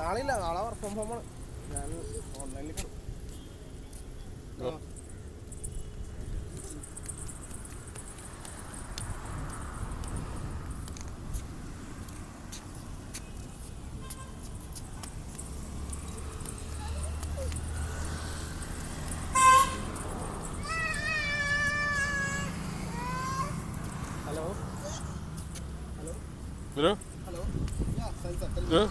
നാളെ ഇല്ല, നാളെ വർക്ക് ഫ്രം ഹോം ആണ്. ഞാൻ ഓൺലൈനിൽ കാണും. Hello hello hello hello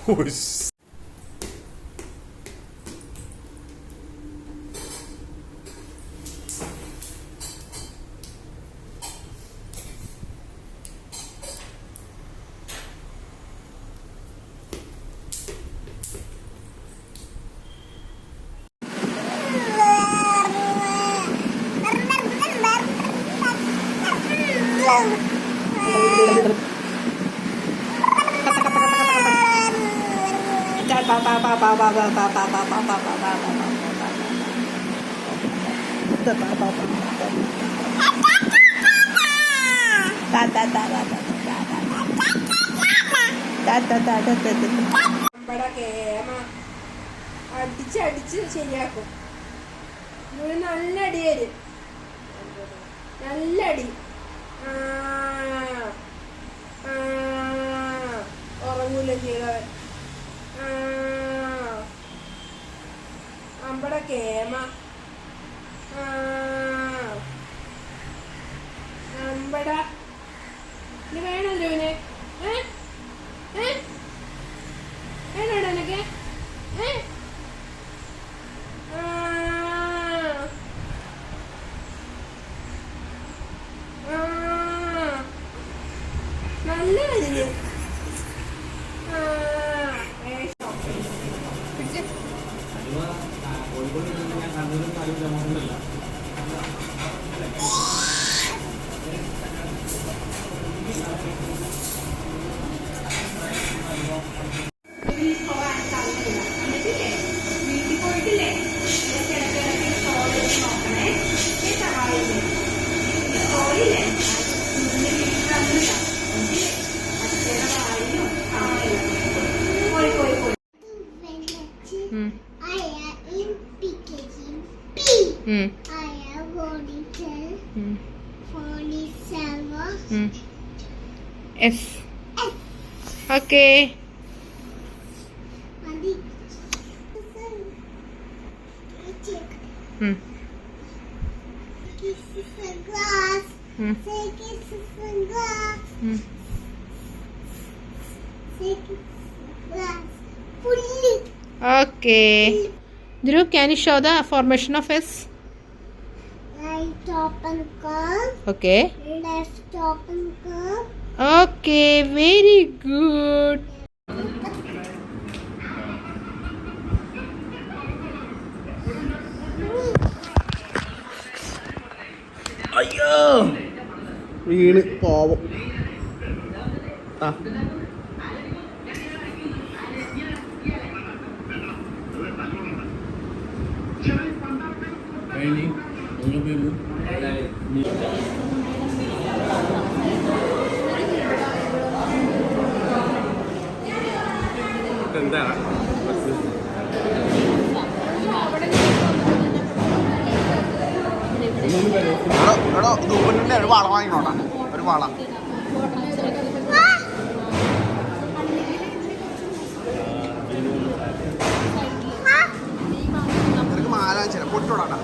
Horse. അടിച്ച് ശരിയാക്കും. നല്ല അടി വരും, നല്ല അടി. ഉറങ്ങൂല ചെയ്തവൻ. അമ്പട കേമ അമ്പട ഇത് വേണല്ലോ ഇവന്. വേണോടാ എനക്ക്? നല്ല അതിന് S. Okay. Okay. Dhruv, can you show the formation of S? Right open curve. Okay. Left open curve. Okay, very good. അയ്യോ വീണ് പോവും. എന്താണ് ഒരു വള വാങ്ങിക്കോട്ടാ, ഒരു വള. നിനക്ക് മാല ചില പൊട്ടോടാ.